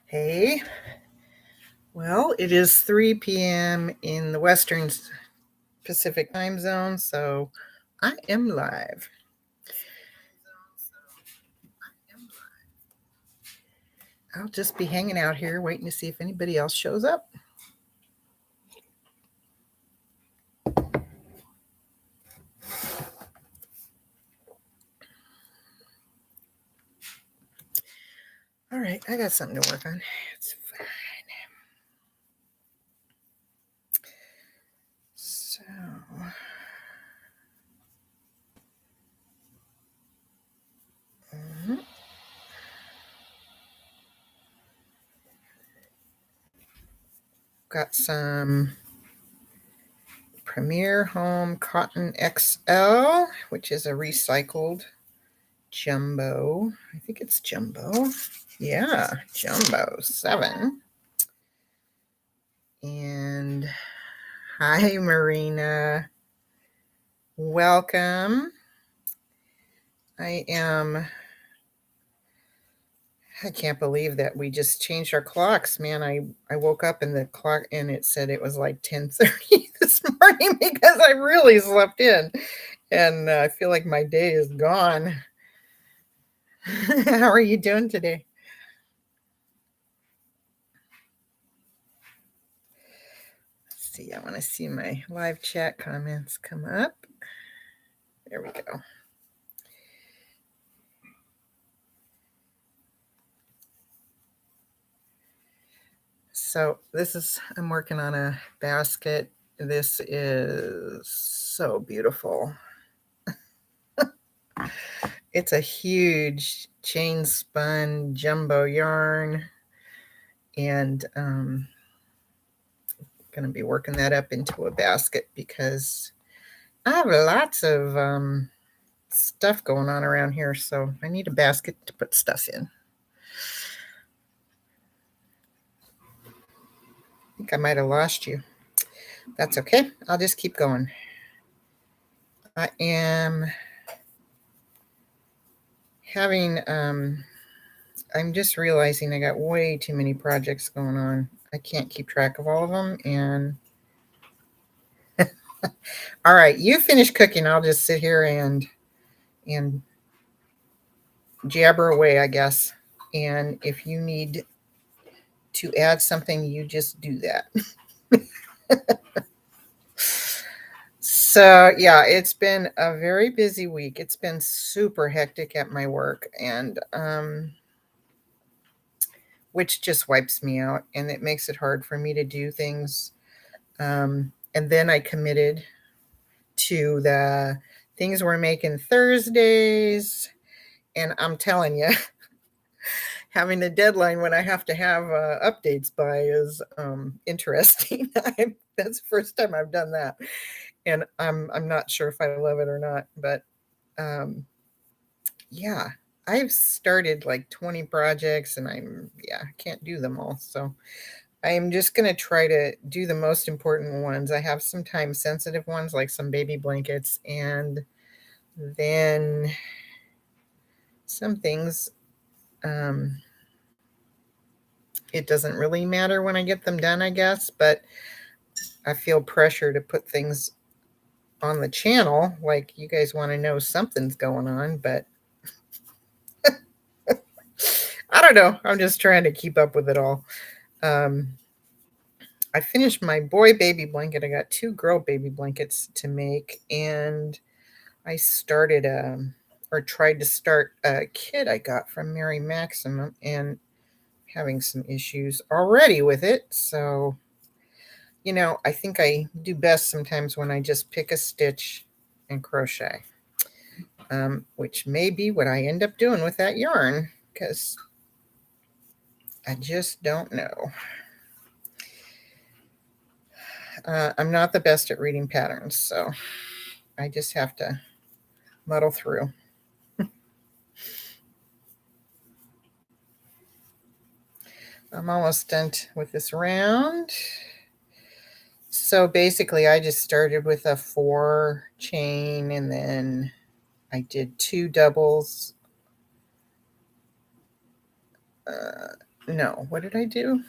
Hey, well, it is 3 p.m. in the Western Pacific time zone, so I am live. I'll just be hanging out here waiting to see if anybody else shows up. All right, I got something to work on. It's fine. So, mhm. Got some Premier Home Cotton XL, which is a recycled jumbo. I think it's jumbo. Yeah, jumbo 7. And hi, Marina. Welcome. I can't believe that we just changed our clocks, man. I woke up and the clock and it said it was like 10:30 this morning because I really slept in. And I feel like my day is gone. How are you doing today? Let's see, I want to see my live chat comments come up. There we go. So I'm working on a basket. This is so beautiful. It's a huge chain spun jumbo yarn, and going to be working that up into a basket because I have lots of stuff going on around here, so I need a basket to put stuff in. I think I might have lost you. That's okay. I'll just keep going. I am having I'm just realizing I got way too many projects going on. I can't keep track of all of them. And all right, you finish cooking. I'll just sit here and jabber away, I guess. And if you need to add something, you just do that. So yeah, it's been a very busy week. It's been super hectic at my work, and which just wipes me out, and it makes it hard for me to do things. And then I committed to the things we're making Thursdays, and I'm telling you, having a deadline when I have to have updates by is interesting. That's the first time I've done that, and I'm not sure if I love it or not, but yeah, I've started like 20 projects, and I can't do them all. So I'm just going to try to do the most important ones. I have some time sensitive ones like some baby blankets, and then some things. It doesn't really matter when I get them done, I guess, but I feel pressure to put things on the channel. Like, you guys want to know something's going on, but I don't know. I'm just trying to keep up with it all. I finished my boy baby blanket. I got 2 girl baby blankets to make, and I started or tried to start a kit I got from Mary Maximum, and having some issues already with it. So, I think I do best sometimes when I just pick a stitch and crochet, which may be what I end up doing with that yarn, because I just don't know. I'm not the best at reading patterns, so I just have to muddle through. I'm almost done with this round. So basically, I just started with a 4 chain, and then I did 2 doubles No, what did I do?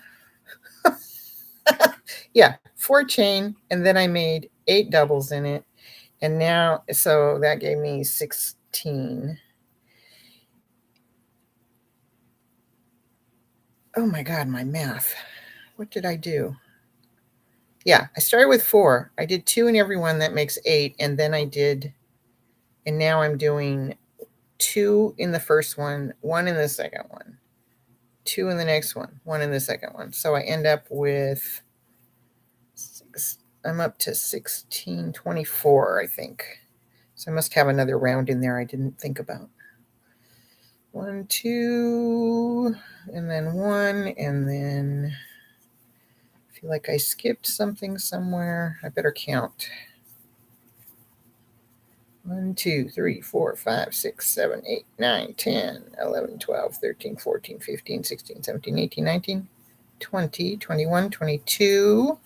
Yeah, 4 chain, and then I made 8 doubles in it. And now, so that gave me 16. Oh my God, my math. What did I do? Yeah, I started with 4. I did 2 in every one. That makes 8. And then and now I'm doing 2 in the first one, 1 in the second one, 2 in the next one, 1 in the second one. So I end up with I'm up to 16, 24, I think. So I must have another round in there I didn't think about. 1, 2, and then 1, and then I feel like I skipped something somewhere. I better count. 1, 2, 3, 4, 5, 6, 7, 8, 9, 10, 11, 12, 13, 14, 15, 16, 17, 18, 19, 20, 21, 22.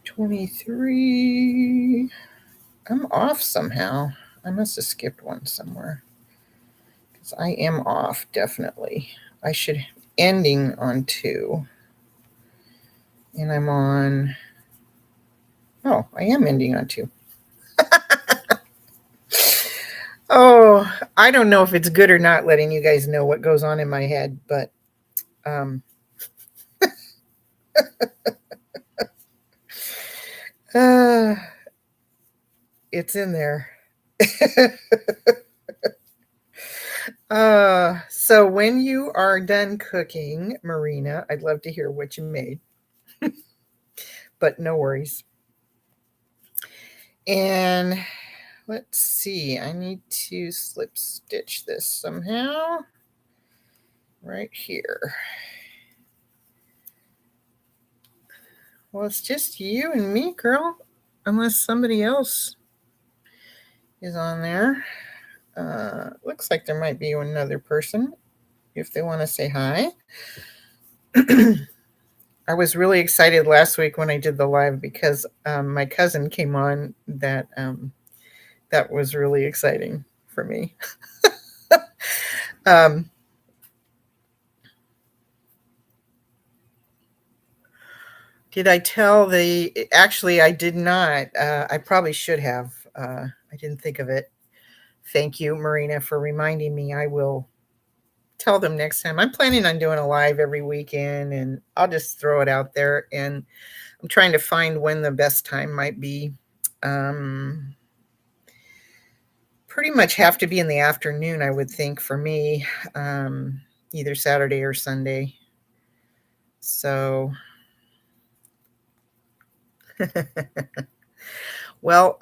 23. I'm off somehow. I must have skipped one somewhere. Because I am off, definitely. I should ending on 2. And I'm on. Oh, I am ending on 2. Oh, I don't know if it's good or not letting you guys know what goes on in my head, but uh, it's in there. So when you are done cooking, Marina, I'd love to hear what you made, but no worries. And let's see, I need to slip stitch this somehow right here. Well, it's just you and me, girl, unless somebody else is on there. Looks like there might be another person if they want to say hi. I was really excited last week when I did the live because my cousin came on that was really exciting for me. Did I tell actually, I did not. I probably should have. I didn't think of it. Thank you, Marina, for reminding me. I will tell them next time. I'm planning on doing a live every weekend, and I'll just throw it out there. And I'm trying to find when the best time might be. Pretty much have to be in the afternoon, I would think, for me, either Saturday or Sunday. So, well,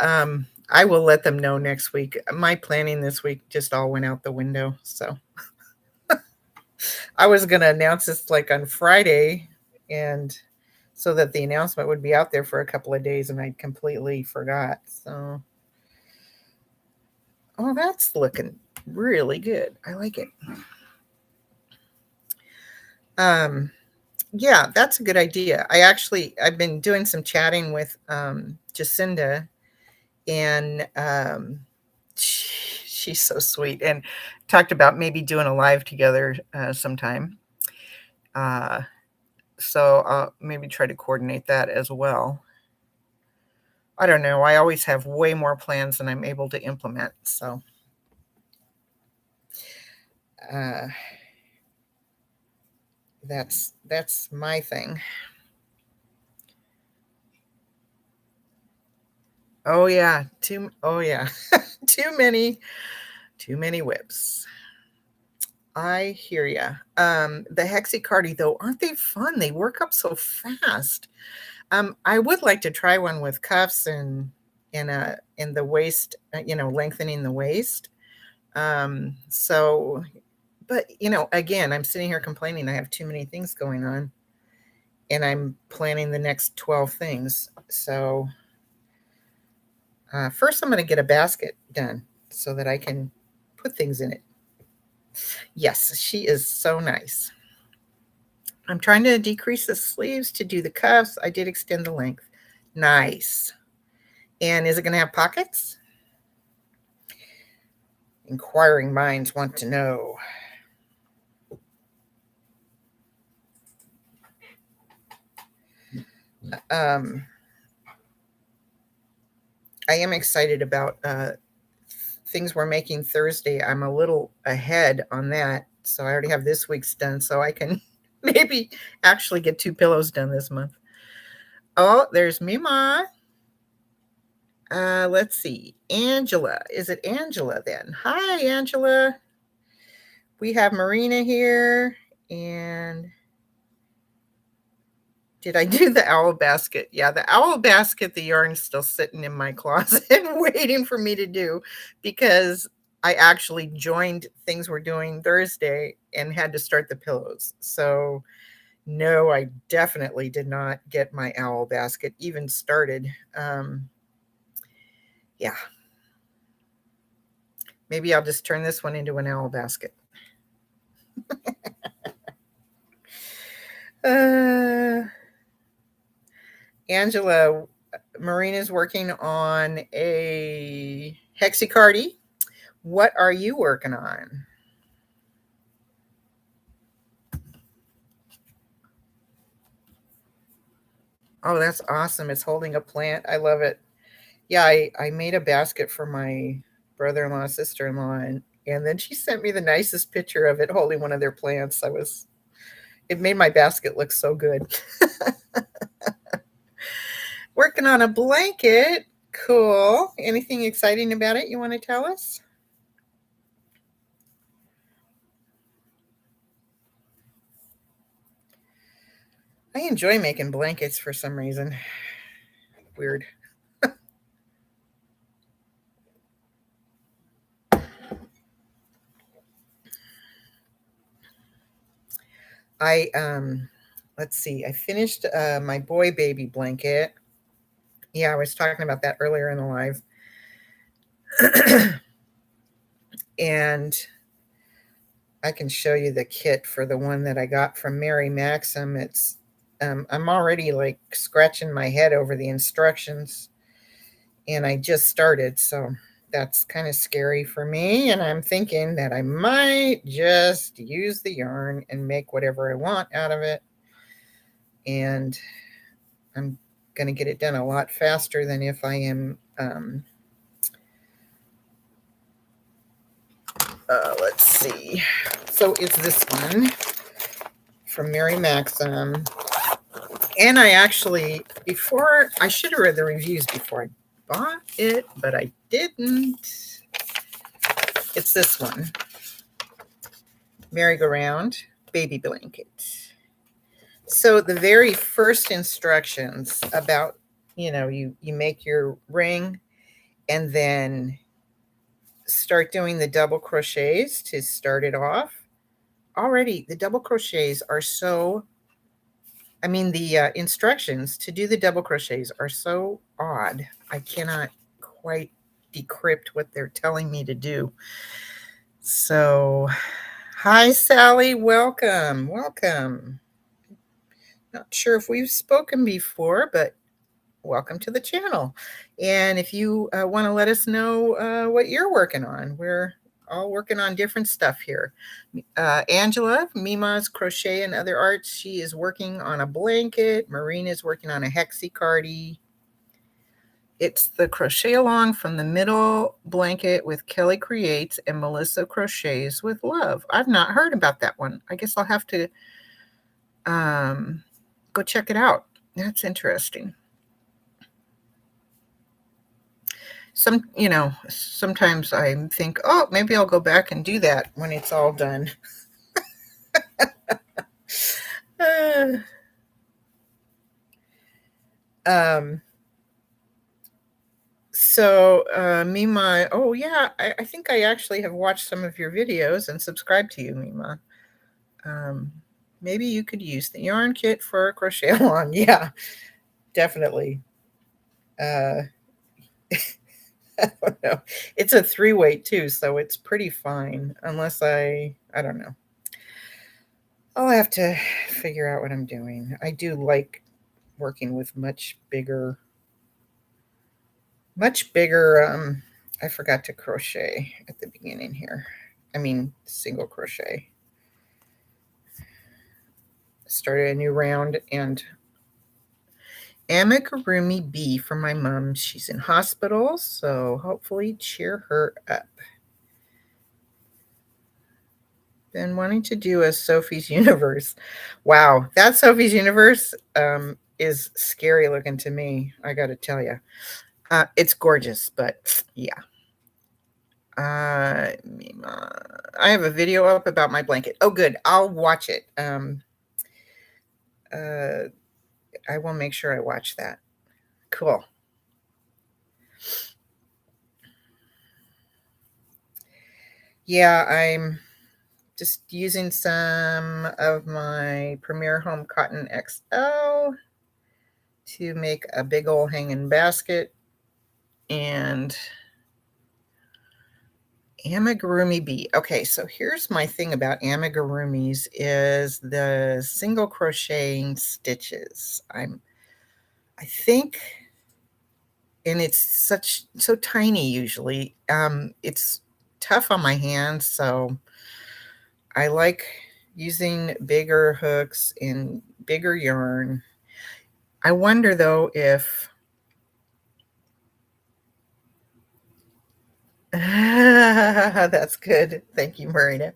I will let them know next week. My planning this week just all went out the window. So I was going to announce this like on Friday, and so that the announcement would be out there for a couple of days, and I completely forgot. So, oh, that's looking really good. I like it. Yeah, that's a good idea. I've been doing some chatting with Jacinda, and she's so sweet, and talked about maybe doing a live together sometime. So I'll maybe try to coordinate that as well. I don't know. I always have way more plans than I'm able to implement. So that's my thing. Oh yeah, too many whips. I hear ya. The hexacardi though, aren't they fun? They work up so fast. I would like to try one with cuffs and in the waist, lengthening the waist. So, but again, I'm sitting here complaining I have too many things going on, and I'm planning the next 12 things. So, first I'm going to get a basket done so that I can put things in it. Yes, she is so nice. I'm trying to decrease the sleeves to do the cuffs. I did extend the length. Nice. And is it going to have pockets? Inquiring minds want to know. I am excited about things we're making Thursday. I'm a little ahead on that. So I already have this week's done, so I can maybe actually get 2 pillows done this month. Oh, there's Mima. Let's see. Angela. Is it Angela then? Hi, Angela. We have Marina here. And did I do the owl basket? Yeah, the owl basket, the yarn's still sitting in my closet waiting for me to do, because I actually joined things we're doing Thursday and had to start the pillows. So no, I definitely did not get my owl basket even started. Yeah. Maybe I'll just turn this one into an owl basket. Angela, Marina's working on a hexicardy. What are you working on? Oh, that's awesome. It's holding a plant. I love it. Yeah, I made a basket for my brother-in-law, sister-in-law, and then she sent me the nicest picture of it holding one of their plants. It made my basket look so good. Working on a blanket. Cool. Anything exciting about it you want to tell us? I enjoy making blankets for some reason. Weird. Let's see. I finished my boy baby blanket. Yeah, I was talking about that earlier in the live. And I can show you the kit for the one that I got from Mary Maxim. It's I'm already like scratching my head over the instructions, and I just started, so that's kind of scary for me. And I'm thinking that I might just use the yarn and make whatever I want out of it. And I'm going to get it done a lot faster than if I am. Let's see. So it's this one from Mary Maxim. And I actually, I should have read the reviews before I bought it, but I didn't. It's this one. Merry-Go-Round baby blanket. So the very first instructions about, you make your ring and then start doing the double crochets to start it off. Already the double crochets are the instructions to do the double crochets are so odd. I cannot quite decrypt what they're telling me to do. So, hi, Sally. Welcome. Welcome. Not sure if we've spoken before, but welcome to the channel. And if you want to let us know what you're working on, we're all working on different stuff here. Angela, Mima's Crochet and Other Arts, she is working on a blanket. Marina is working on a hexicardy. It's the crochet along from the middle blanket with Kelly Creates and Melissa Crochets with Love. I've not heard about that one. I guess I'll have to go check it out. That's interesting. Sometimes I think, oh, maybe I'll go back and do that when it's all done. Mima, oh yeah, I think I actually have watched some of your videos and subscribed to you, Mima. Maybe you could use the yarn kit for a crochet along. Yeah, definitely. I don't know. It's a 3-weight too, so it's pretty fine. Unless I don't know. I'll have to figure out what I'm doing. I do like working with much bigger I forgot to crochet at the beginning here. I mean, single crochet. Started a new round, and amigurumi bee for my mom. She's in hospital, so hopefully cheer her up. Been wanting to do a Sophie's Universe. Wow, that Sophie's Universe is scary looking to me, I got to tell you. It's gorgeous, but yeah. I have a video up about my blanket. Oh, good. I'll watch it. I will make sure I watch that. Cool. Yeah, I'm just using some of my Premier Home Cotton XL to make a big old hanging basket. And amigurumi bee. Okay, so here's my thing about amigurumis is the single crocheting stitches. I think, and it's so tiny usually. It's tough on my hands, so I like using bigger hooks and bigger yarn. I wonder though if that's good. Thank you, Marina.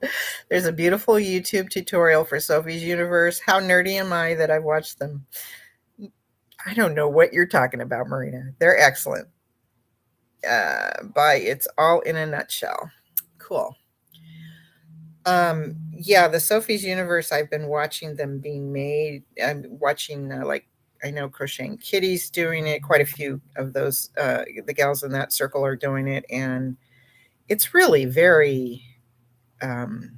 There's a beautiful YouTube tutorial for Sophie's Universe. How nerdy am I that I watched them? I don't know what you're talking about, Marina. They're excellent. By It's All in a Nutshell. Cool. Yeah, the Sophie's Universe, I've been watching them being made. I'm watching like I know Crocheting Kitty's doing it. Quite a few of those the gals in that circle are doing it, and it's really very there's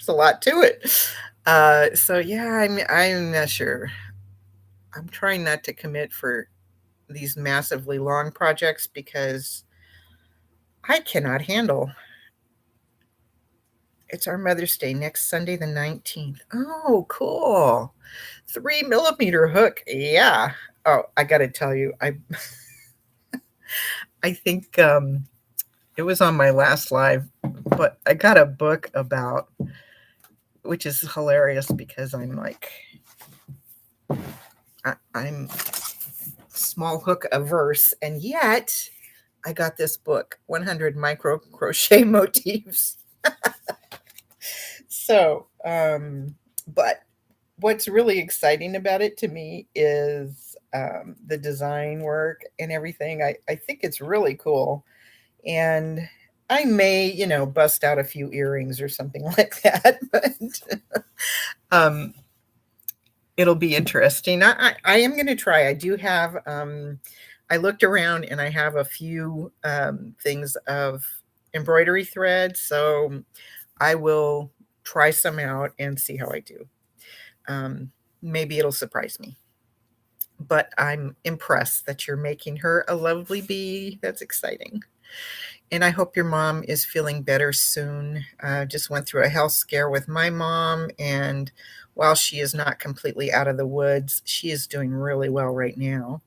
a lot to it. So yeah, I'm not sure. I'm trying not to commit for these massively long projects because I cannot handle. It's our Mother's Day next Sunday, the 19th. Oh, cool. 3 millimeter hook. Yeah. Oh, I got to tell you, I think it was on my last live, but I got a book about, which is hilarious because I'm like, I'm small hook averse, and yet I got this book, 100 Micro Crochet Motifs. So, but what's really exciting about it to me is the design work and everything. I think it's really cool. And I may, bust out a few earrings or something like that, but um, it'll be interesting. I am going to try. I do have, I looked around and I have a few things of embroidery thread. So I will try some out and see how I do. Maybe it'll surprise me. But I'm impressed that you're making her a lovely bee. That's exciting. And I hope your mom is feeling better soon. Just went through a health scare with my mom, and while she is not completely out of the woods, she is doing really well right now.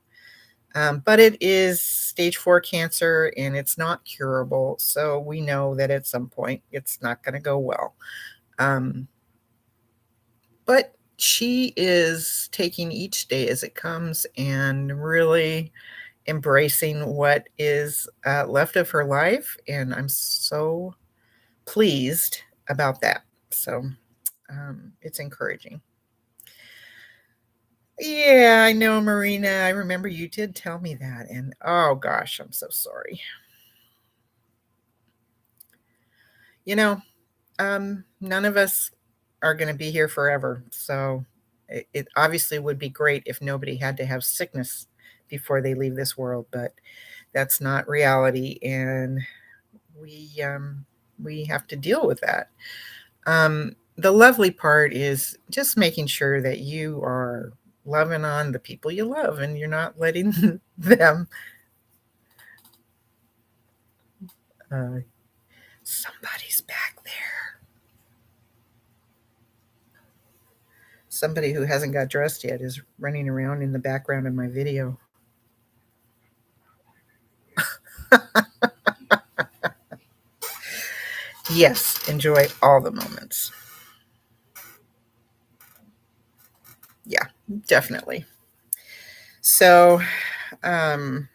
But it is stage 4 cancer, and it's not curable. So we know that at some point it's not going to go well. But she is taking each day as it comes and really embracing what is left of her life. And I'm so pleased about that. So it's encouraging. Yeah, I know, Marina. I remember you did tell me that. And oh gosh, I'm so sorry. None of us are going to be here forever. So it obviously would be great if nobody had to have sickness before they leave this world, but that's not reality. And we have to deal with that. The lovely part is just making sure that you are loving on the people you love and you're not letting them. Uh, Somebody's back there. Somebody who hasn't got dressed yet is running around in the background of my video. Yes, enjoy all the moments. Yeah, definitely. So, um,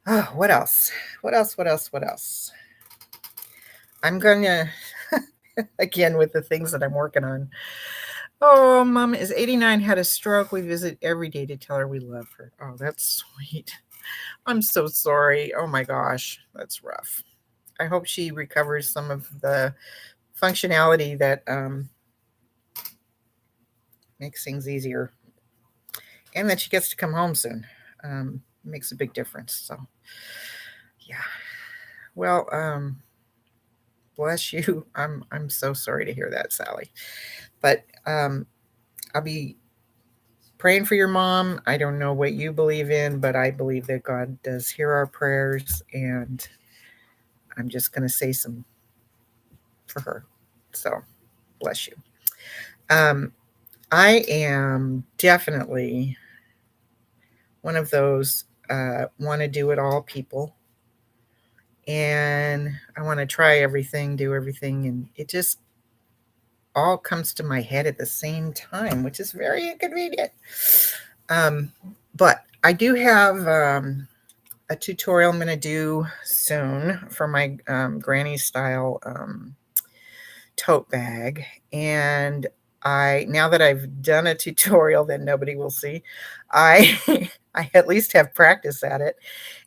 oh, what else? What else? What else? What else? I'm gonna again with the things that I'm working on. Oh, mom is 89, had a stroke. We visit every day to tell her we love her. Oh, that's sweet. I'm so sorry. Oh my gosh, that's rough. I hope she recovers some of the functionality that makes things easier, and that she gets to come home soon. Makes a big difference. So, yeah. Well, bless you. I'm so sorry to hear that, Sally. But I'll be praying for your mom. I don't know what you believe in, but I believe that God does hear our prayers, and I'm just going to say some for her. So, bless you. Um, I am definitely one of those want to do it all people, and I want to try everything, do everything, and it just all comes to my head at the same time, which is very inconvenient. Um, but I do have a tutorial I'm going to do soon for my granny style tote bag. And I, now that I've done a tutorial that nobody will see, I I at least have practice at it.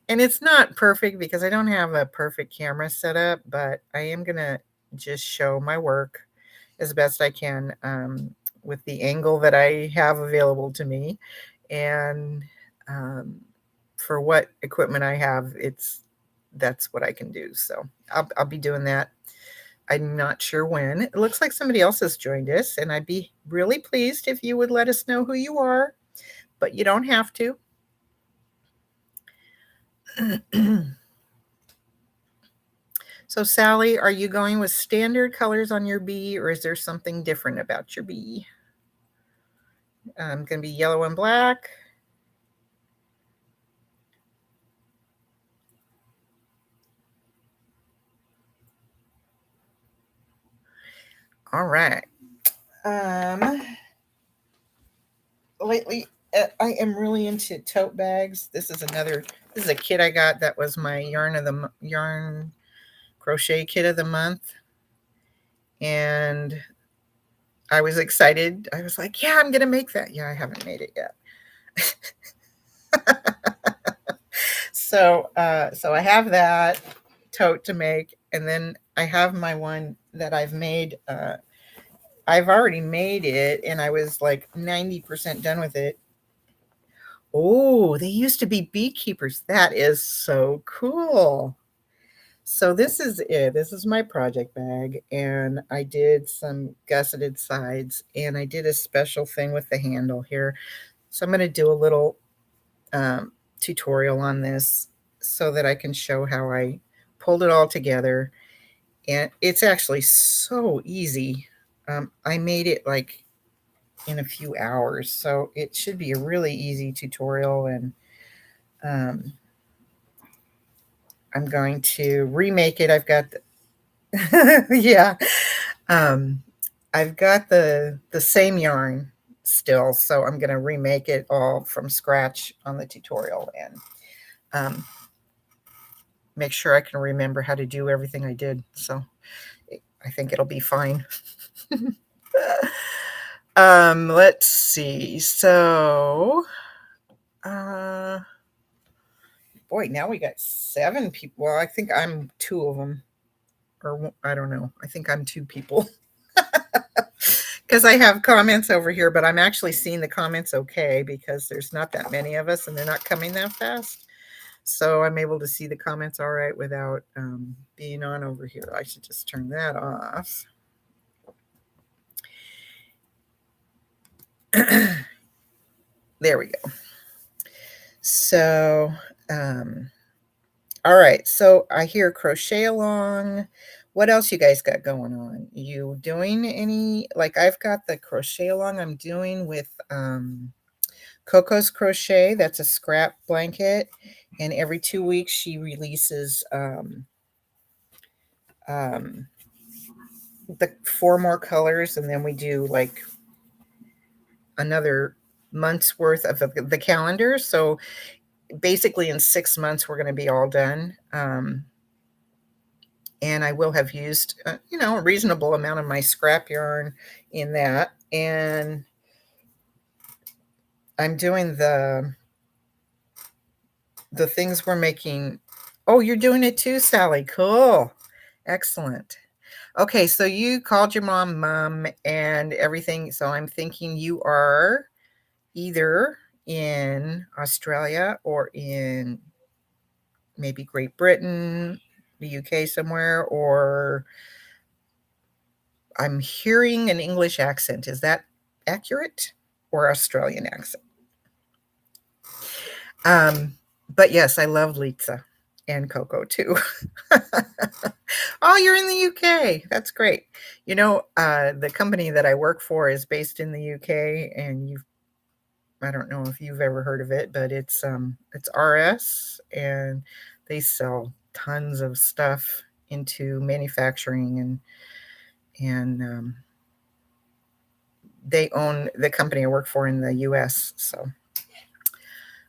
And it's not perfect because I don't have a perfect camera set up, but I am going to just show my work as best I can with the angle that I have available to me. And um, for what equipment I have, that's what I can do. So I'll be doing that. I'm not sure when. It looks like somebody else has joined us, and I'd be really pleased if you would let us know who you are, but you don't have to. So, Sally, are you going with standard colors on your bee, or is there something different about your bee? Going to be yellow and black. All right. Lately, I am really into tote bags. This is a kit I got that was my yarn crochet kit of the month, and I was excited. I was like, yeah, I'm gonna make that. Yeah, I haven't made it yet. So I have that tote to make, and then I have my one that I've made. I've already made it, and I was like 90% done with it. Oh, they used to be beekeepers. That is so cool. So this is it. This is my project bag, and I did some gusseted sides, and I did a special thing with the handle here. So I'm going to do a little tutorial on this so that I can show how I pulled it all together. And it's actually so easy. I made it like in a few hours, so it should be a really easy tutorial. And um, I'm going to remake it. I've got yeah. Um, I've got the same yarn still, so I'm going to remake it all from scratch on the tutorial, and um, make sure I can remember how to do everything I did. So I think it'll be fine. Let's see. So, uh, boy, now we got 7 people. Well, I think I'm 2 of them, or I don't know. I think I'm 2 people. Because I have comments over here, but I'm actually seeing the comments okay because there's not that many of us and they're not coming that fast. So I'm able to see the comments all right without being on over here. I should just turn that off. There we go. So, all right. So I hear crochet along. What else you guys got going on? You doing any, like I've got the crochet along I'm doing with Coco's Crochet, that's a scrap blanket. And every 2 weeks she releases um, the 4 more colors, and then we do like another month's worth of the calendar. So basically in 6 months we're going to be all done. And I will have used, a reasonable amount of my scrap yarn in that. And I'm doing the things we're making. Oh, you're doing it too, Sally. Cool. Excellent. Okay, so you called your mom, and everything. So I'm thinking you are either in Australia or in maybe Great Britain, the UK somewhere, or I'm hearing an English accent. Is that accurate? Or Australian accent? But yes, I love Lisa and Coco too. Oh, you're in the UK. That's great. The company that I work for is based in the UK, and I don't know if you've ever heard of it, but it's RS, and they sell tons of stuff into manufacturing, and they own the company I work for in the US. So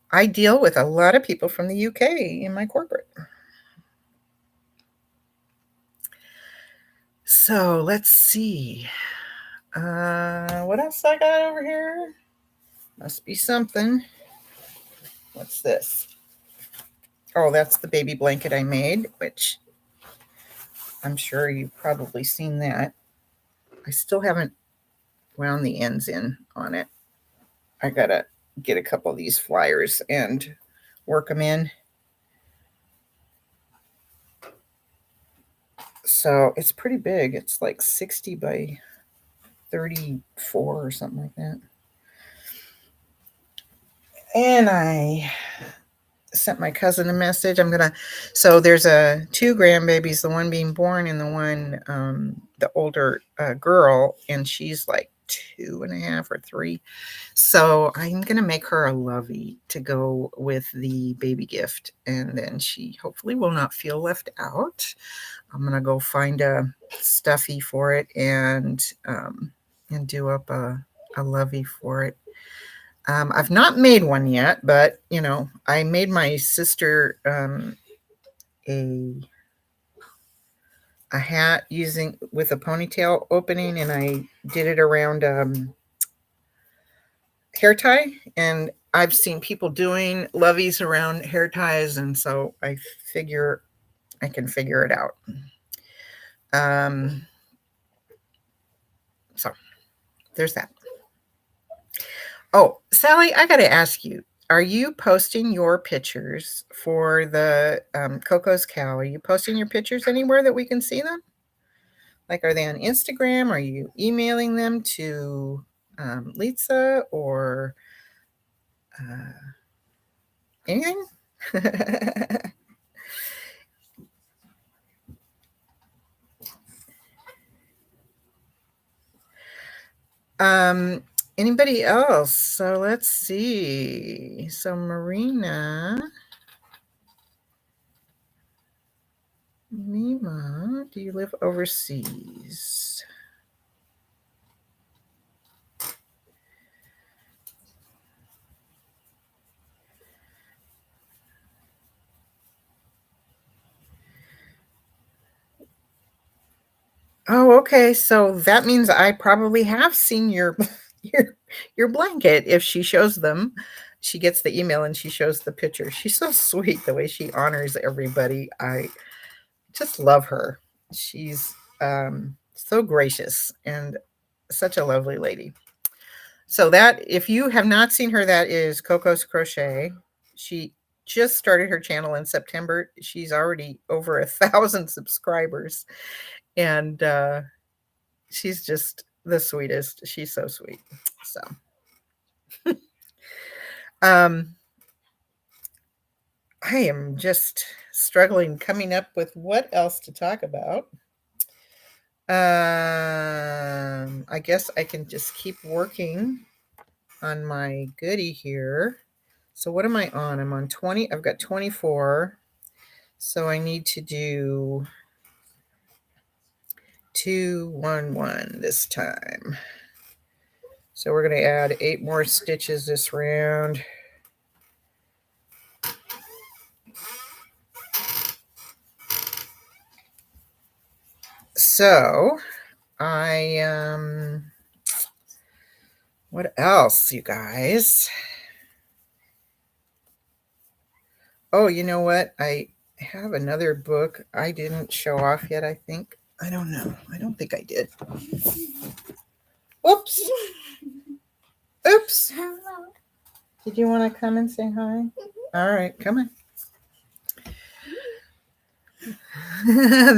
I deal with a lot of people from the UK in my corporate. So let's see. What else I got over here? Must be something. What's this? Oh, that's the baby blanket I made, which I'm sure you've probably seen that. I still haven't wound the ends in on it. I gotta get a couple of these flyers and work them in. So it's pretty big. It's like 60 by 34 or something like that. And I sent my cousin a message. So there's two grandbabies, the one being born and the one, the older girl, and she's like 2.5 or 3. So I'm going to make her a lovey to go with the baby gift. And then she hopefully will not feel left out. I'm going to go find a stuffy for it and do up a lovey for it. I've not made one yet, but I made my sister a hat with a ponytail opening, and I did it around hair tie, and I've seen people doing loveys around hair ties, and so I figure I can figure it out. So there's that. Oh, Sally, I got to ask you, are you posting your pictures for the Coco's Cow? Are you posting your pictures anywhere that we can see them? Like, are they on Instagram? Are you emailing them to Lisa or anything? Anybody else? So let's see. So Marina, Mima, do you live overseas? Oh, okay. So that means I probably have seen your your blanket. If she shows them, she gets the email and she shows the picture. She's so sweet the way she honors everybody. I just love her. She's so gracious and such a lovely lady. So that, if you have not seen her, that is Coco's Crochet. She just started her channel in September. She's already over 1,000 subscribers, and she's just the sweetest. She's so sweet. So, I am just struggling coming up with what else to talk about. I guess I can just keep working on my goodie here. So what am I on? I'm on 20. I've got 24. So I need to do 2, 1, 1 this time. So we're going to add 8 more stitches this round. So what else, you guys? Oh, you know what? I have another book I didn't show off yet, I think. I don't know. I don't think I did. Whoops. Oops. Hello. Did you want to come and say hi? All right, come on.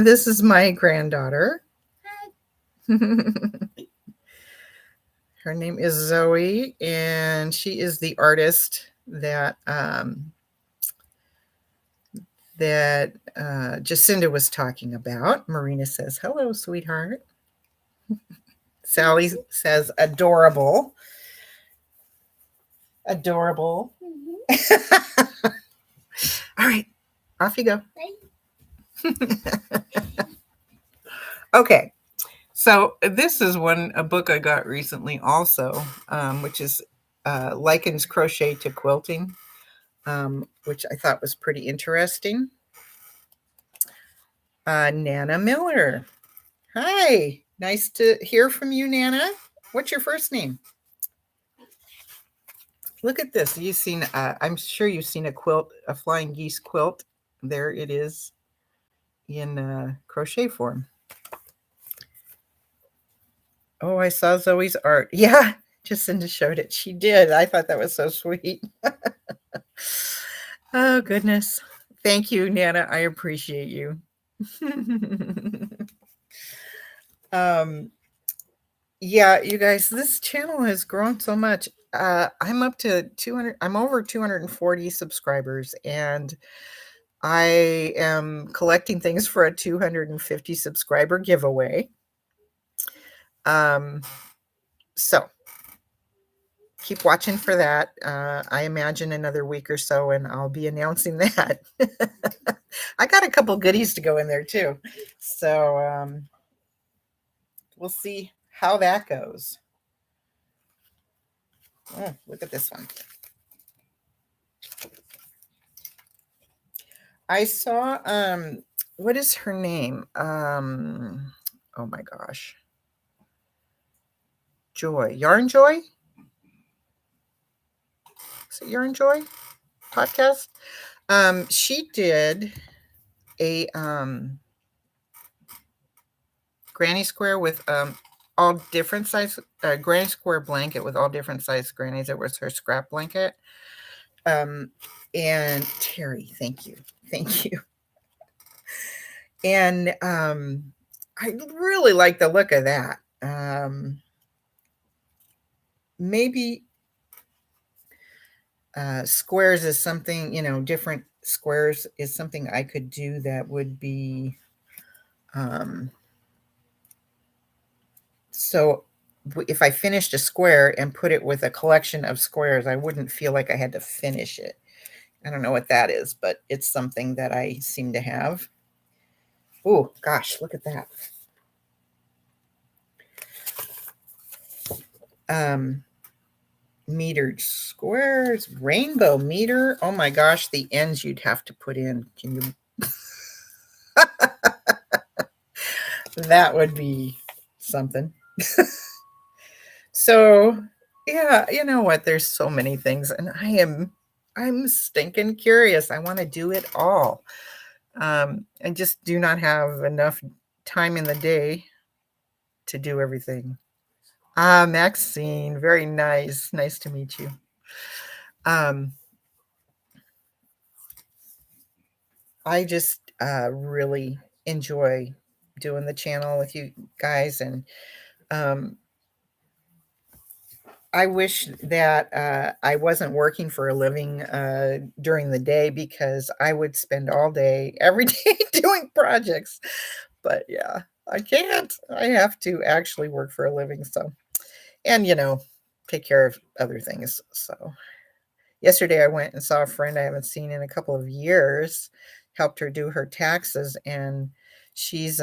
This is my granddaughter. Hi. Her name is Zoe, and she is the artist that Jacinda was talking about. Marina says, "Hello, sweetheart." Sally says, "Adorable." Adorable. Mm-hmm. All right, off you go. Okay, so this is a book I got recently also, which is Likens Crochet to Quilting, which I thought was pretty interesting. Nana Miller. Hi, nice to hear from you, Nana. What's your first name? Look at this. You've seen, I'm sure you've seen a quilt, a flying geese quilt. There it is in crochet form. Oh, I saw Zoe's art. Yeah, Jacinda showed it. She did. I thought that was so sweet. Oh, goodness. Thank you, Nana. I appreciate you. Yeah, you guys, this channel has grown so much. I'm up to 200. I'm over 240 subscribers, and I am collecting things for a 250 subscriber giveaway. So keep watching for that. I imagine another week or so, and I'll be announcing that. I got a couple goodies to go in there too. So we'll see how that goes. Oh, look at this one. I saw what is her name? Oh my gosh. Joy. Yarn Joy? Is it Yarn Joy podcast? She did a granny square with all different size granny square blanket with all different size grannies. It was her scrap blanket. And Terry, thank you. Thank you. And I really like the look of that. Maybe squares is something, different squares is something I could do that would be so if I finished a square and put it with a collection of squares, I wouldn't feel like I had to finish it. I don't know what that is, but it's something that I seem to have. Oh, gosh, look at that. Metered squares, rainbow meter. Oh my gosh, the ends you'd have to put in. Can you? That would be something. So, yeah, you know what? There's so many things, and I'm stinking curious. I want to do it all. I just do not have enough time in the day to do everything. Maxine, very nice. Nice to meet you. I just really enjoy doing the channel with you guys, and I wish that I wasn't working for a living during the day, because I would spend all day, every day doing projects. But yeah, I can't. I have to actually work for a living. So, and take care of other things. So yesterday I went and saw a friend I haven't seen in a couple of years, helped her do her taxes, and she's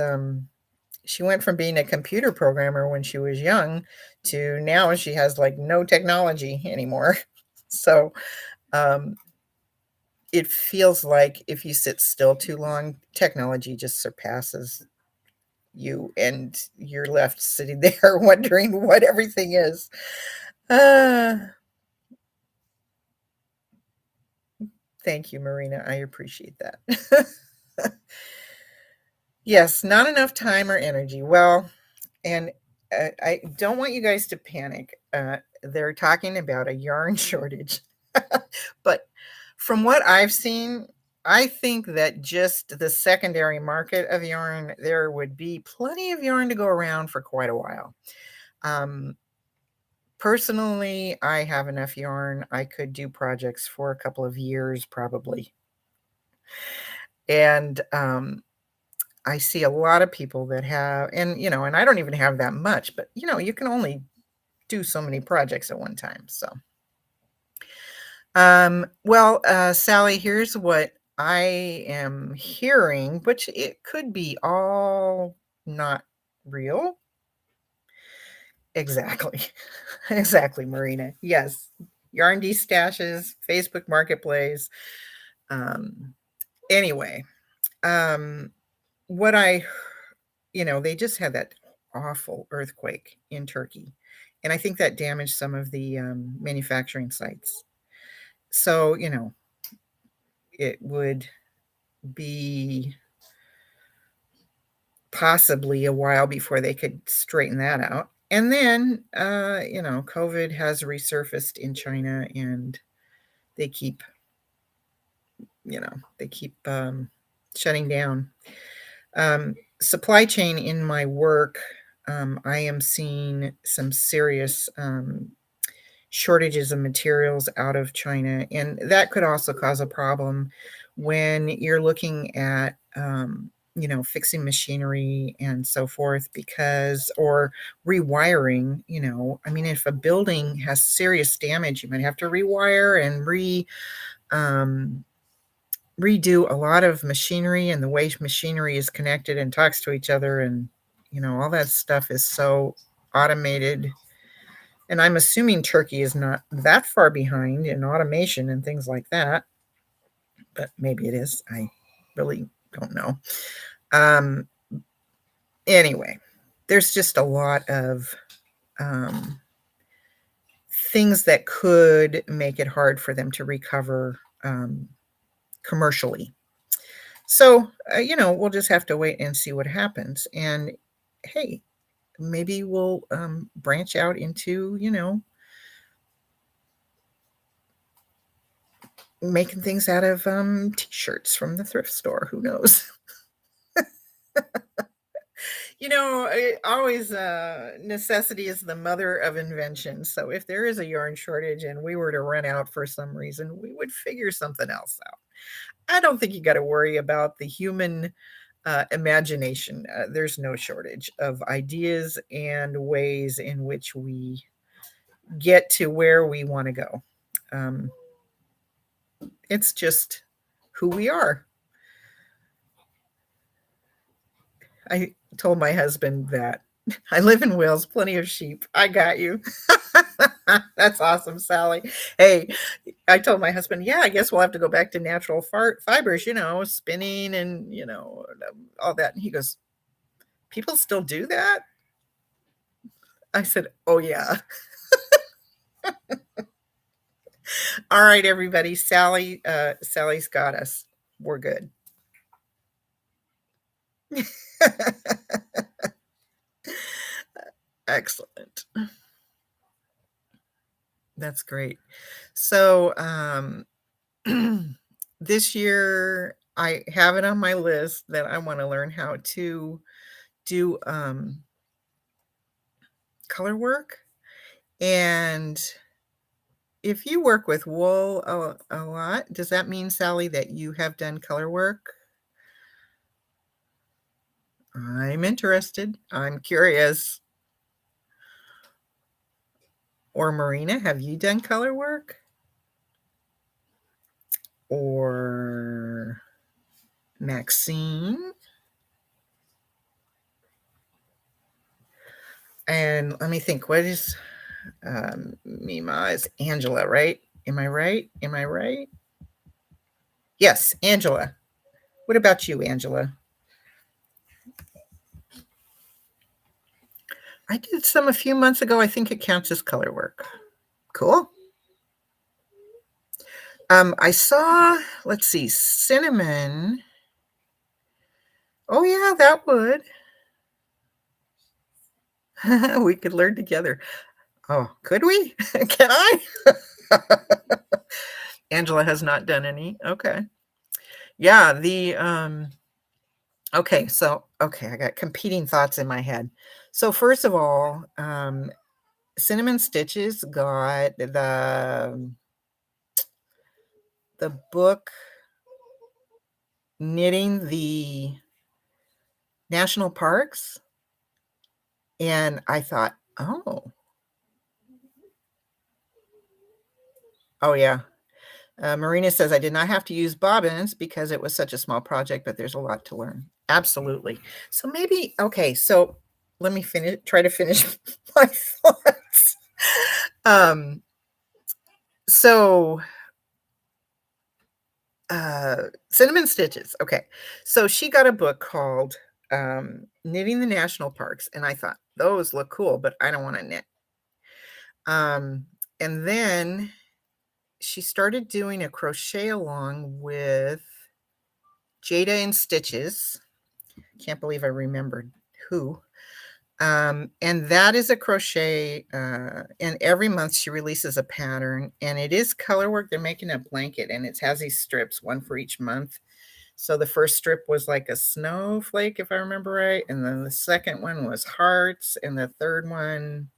she went from being a computer programmer when she was young to now she has like no technology anymore. So it feels like if you sit still too long, technology just surpasses you and you're left sitting there wondering what everything is. Uh, Thank you, Marina. I appreciate that. Yes, not enough time or energy. Well, and I don't want you guys to panic. They're talking about a yarn shortage. But from what I've seen, I think that just the secondary market of yarn, there would be plenty of yarn to go around for quite a while. Personally, I have enough yarn. I could do projects for a couple of years probably. And I see a lot of people that have, and and I don't even have that much, but you can only do so many projects at one time. So, well, Sally, here's what I am hearing, which it could be all not real. Exactly. Exactly, Marina. Yes. Yarn D stashes, Facebook Marketplace. Um, anyway, um, what they just had that awful earthquake in Turkey. And I think that damaged some of the manufacturing sites. So, it would be possibly a while before they could straighten that out. And then, COVID has resurfaced in China and they keep, shutting down. Supply chain in my work, I am seeing some serious shortages of materials out of China, and that could also cause a problem when you're looking at fixing machinery and so forth, because or rewiring. I mean, if a building has serious damage, you might have to rewire and redo a lot of machinery, and the way machinery is connected and talks to each other, and all that stuff is so automated. And I'm assuming Turkey is not that far behind in automation and things like that, but maybe it is. I really don't know. Um, anyway, there's just a lot of things that could make it hard for them to recover commercially. So, we'll just have to wait and see what happens. And hey, maybe we'll branch out into, making things out of t-shirts from the thrift store. Who knows? Always necessity is the mother of invention. So if there is a yarn shortage and we were to run out for some reason, we would figure something else out. I don't think you got to worry about the human imagination. There's no shortage of ideas and ways in which we get to where we want to go. Um, it's just who we are. I told my husband that I live in Wales, plenty of sheep. I got you. That's awesome, Sally. Hey, I told my husband, yeah, I guess we'll have to go back to natural fibers, spinning and, all that. And he goes, people still do that? I said, oh, yeah. All right, everybody. Sally's got us. We're good. Excellent. That's great. So, this year I have it on my list that I want to learn how to do color work. And if you work with wool a lot, does that mean, Sally, that you have done color work? I'm interested. I'm curious. Or Marina, have you done color work? Or Maxine? And let me think, what is Mima is Angela, right? Am I right? Am I right? Yes, Angela. What about you, Angela? I did some a few months ago. I think it counts as color work. Cool. I saw, let's see, cinnamon. Oh, yeah, that would. We could learn together. Oh, could we? Can I? Angela has not done any. Okay. Yeah, okay, I got competing thoughts in my head. So first of all, Cinnamon Stitches got the book Knitting the National Parks, and I thought, oh yeah. Marina says, I did not have to use bobbins because it was such a small project, but there's a lot to learn. Absolutely. So maybe, okay, so let me try to finish my thoughts. So Cinnamon Stitches. Okay. So she got a book called Knitting the National Parks, and I thought, those look cool, but I don't want to knit. And then she started doing a crochet along with Jada and Stitches. Can't believe I remembered who. And that is a crochet, and every month she releases a pattern, and it is color work. They're making a blanket, and it has these strips, one for each month. So the first strip was like a snowflake, if I remember right, and then the second one was hearts, and the third one,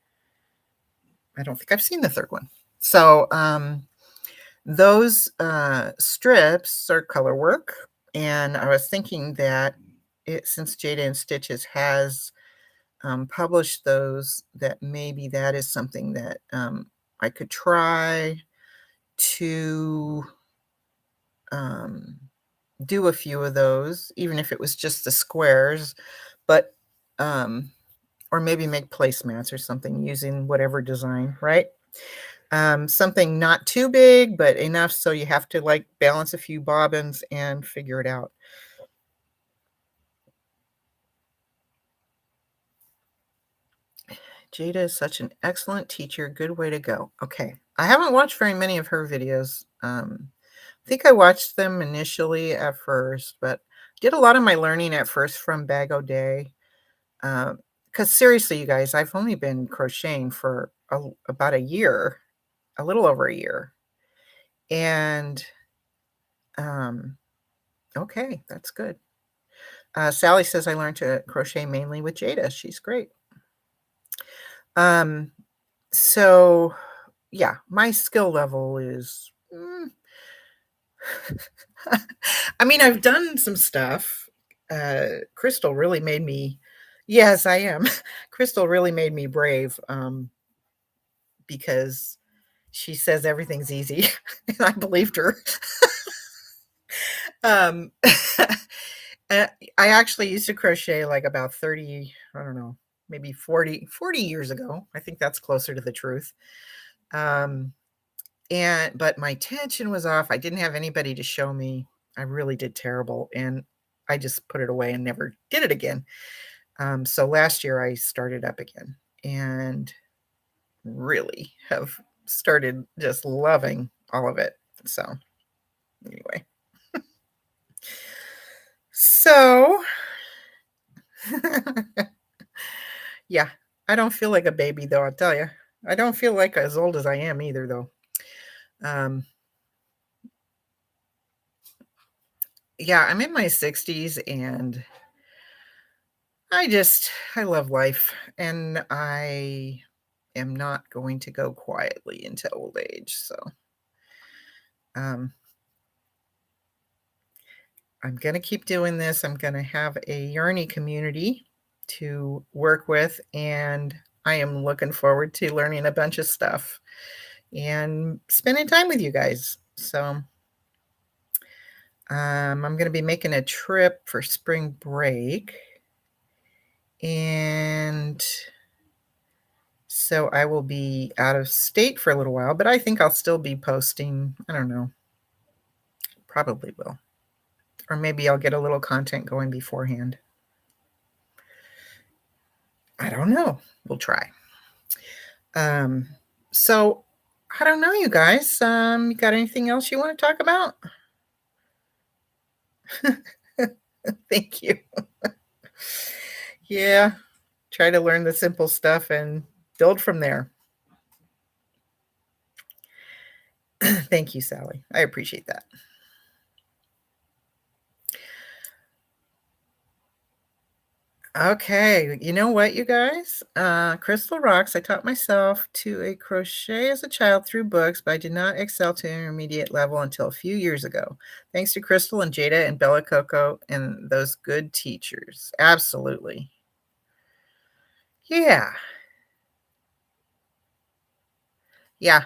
I don't think I've seen the third one. So those strips are color work, and I was thinking that since Jada and Stitches has published those, that maybe that is something that I could try to do a few of those, even if it was just the squares, but or maybe make placemats or something using whatever design, right? Something not too big, but enough so you have to like balance a few bobbins and figure it out. Jada is such an excellent teacher. Good way to go. Okay. I haven't watched very many of her videos. I think I watched them initially at first, but did a lot of my learning at first from Bag O' Day. Because seriously, you guys, I've only been crocheting for about a year, a little over a year. And okay, that's good. Sally says I learned to crochet mainly with Jada. She's great. So yeah, my skill level is I mean, I've done some stuff. Crystal really made me, yes, I am. Crystal really made me brave, because she says everything's easy, and I believed her. Um, I actually used to crochet like about 30, I don't know, maybe 40 years ago. I think that's closer to the truth. But my tension was off. I didn't have anybody to show me. I really did terrible, and I just put it away and never did it again. So last year I started up again and really have started just loving all of it. So anyway. So yeah, I don't feel like a baby though, I'll tell you. I don't feel like as old as I am either though. Yeah, I'm in my 60s, and I love life, and I am not going to go quietly into old age. So I'm going to keep doing this. I'm going to have a Yarny community to work with, and I am looking forward to learning a bunch of stuff and spending time with you guys. So, I'm gonna be making a trip for spring break. And so I will be out of state for a little while, but I think I'll still be posting. I don't know. Probably will. Or maybe I'll get a little content going beforehand. I don't know. We'll try. So I don't know, you guys. You got anything else you want to talk about? Thank you. Yeah, try to learn the simple stuff and build from there. Thank you, Sally. I appreciate that. Okay, you know what, you guys? Crystal rocks. I taught myself to crochet as a child through books, but I did not excel to intermediate level until a few years ago. Thanks to Crystal and Jada and Bella Coco and those good teachers. Absolutely. Yeah. Yeah.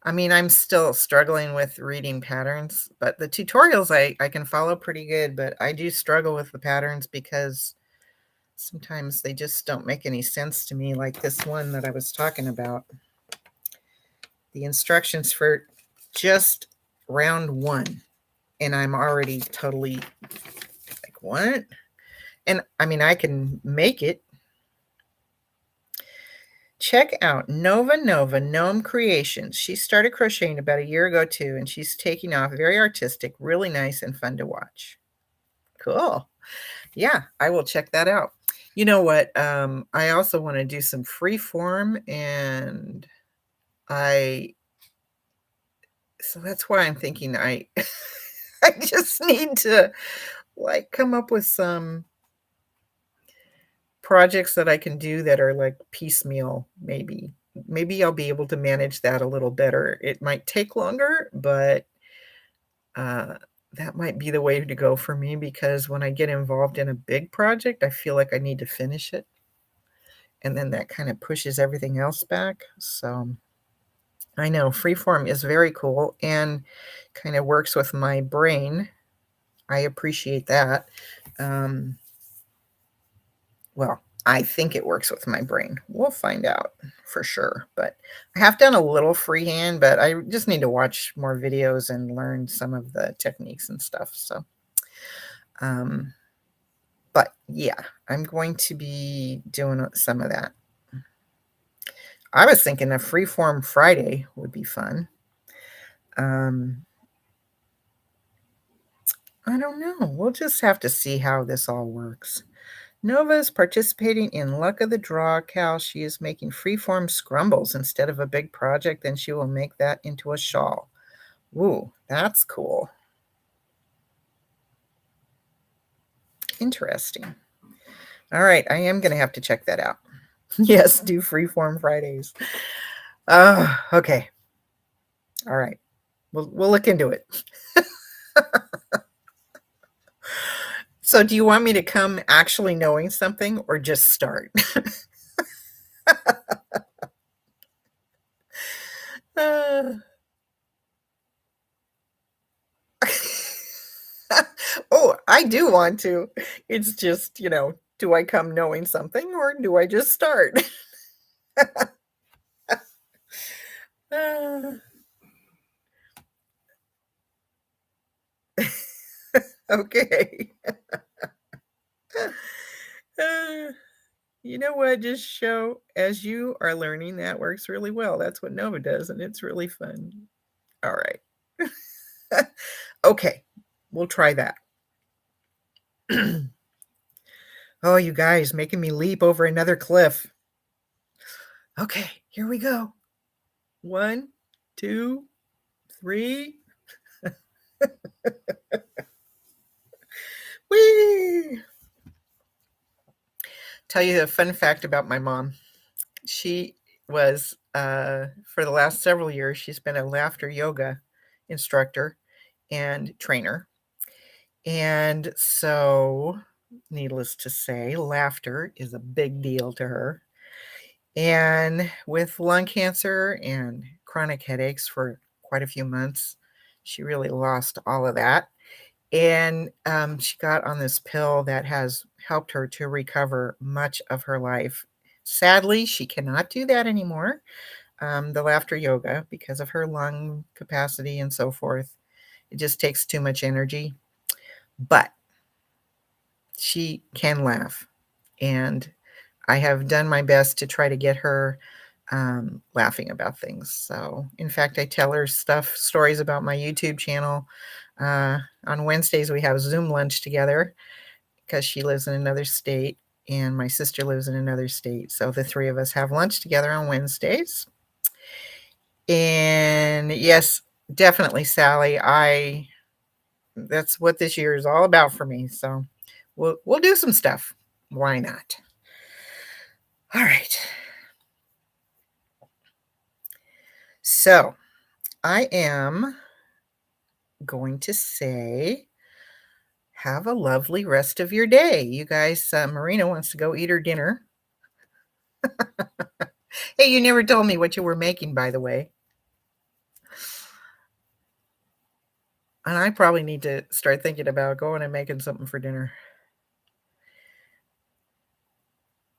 I mean, I'm still struggling with reading patterns, but the tutorials I can follow pretty good, but I do struggle with the patterns because sometimes they just don't make any sense to me, like this one that I was talking about. The instructions for just round 1, and I'm already totally like, "What?" And, I mean, I can make it. Check out Nova Gnome Creations. She started crocheting about a year ago too, and she's taking off. Very artistic, really nice and fun to watch. Cool. Yeah, I will check that out. You know what? I also wanna do some free form, and I so that's why I'm thinking I I just need to, like, come up with some projects that I can do that are, like, piecemeal, maybe. Maybe I'll be able to manage that a little better. It might take longer, but, uh, that might be the way to go for me because when I get involved in a big project, I feel like I need to finish it, and then that kinda pushes everything else back, so I know freeform is very cool and kinda works with my brain. I appreciate that. Um, well, I think it works with my brain. We'll find out for sure, but I have done a little freehand, but I just need to watch more videos and learn some of the techniques and stuff, so, um, but yeah, I'm going to be doing some of that. I was thinking a freeform Friday would be fun. Um, I don't know. We'll just have to see how this all works. Nova is participating in Luck of the Draw. Cal, she is making freeform scrumbles instead of a big project, then she will make that into a shawl. Ooh, that's cool. Interesting. All right, I am going to have to check that out. Yes, do freeform Fridays. Okay. All right. We'll look into it. So do you want me to come actually knowing something or just start? Uh, oh, I do want to. It's just, do I come knowing something or do I just start? Uh, okay. Uh, you know what? Just show as you are learning. That works really well. That's what Nova does, and it's really fun. All right. Okay. We'll try that. Oh, you guys making me leap over another cliff. Okay, here we go. 1, 2, 3. Whee! Tell you a fun fact about my mom. She was, for the last several years, she's been a laughter yoga instructor and trainer. And so, needless to say, laughter is a big deal to her. And with lung cancer and chronic headaches for quite a few months, she really lost all of that. And she got on this pill that has helped her to recover much of her life. Sadly, she cannot do that anymore, the laughter yoga, because of her lung capacity and so forth. It just takes too much energy. But she can laugh. And I have done my best to try to get her laughing about things. So, in fact, I tell her stories about my YouTube channel. On Wednesdays, we have Zoom lunch together because she lives in another state and my sister lives in another state. So the three of us have lunch together on Wednesdays. And yes, definitely, Sally. That's what this year is all about for me. So we'll do some stuff. Why not? All right. So I am going to say, have a lovely rest of your day. You guys, Marina wants to go eat her dinner. Hey, you never told me what you were making, by the way. And I probably need to start thinking about going and making something for dinner.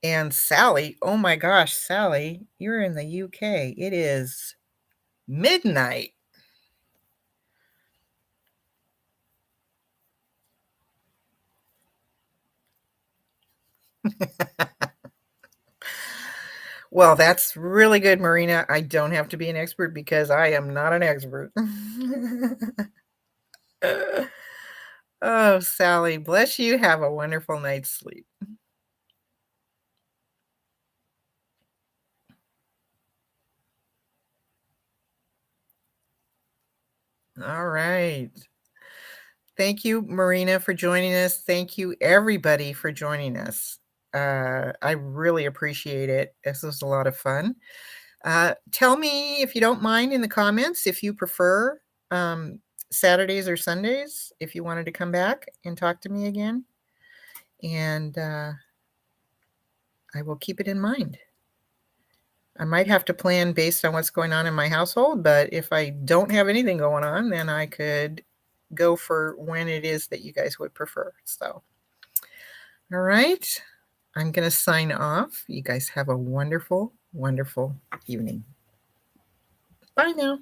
And Sally, oh my gosh, Sally, you're in the UK. It is midnight. Well, that's really good, Marina. I don't have to be an expert because I am not an expert. Oh, Sally, bless you. Have a wonderful night's sleep. All right. Thank you, Marina, for joining us. Thank you, everybody, for joining us. I really appreciate it. This was a lot of fun. Tell me, if you don't mind, in the comments if you prefer Saturdays or Sundays, if you wanted to come back and talk to me again. And I will keep it in mind. I might have to plan based on what's going on in my household, but if I don't have anything going on, then I could go for when it is that you guys would prefer. So, all right. I'm going to sign off. You guys have a wonderful, wonderful evening. Bye now.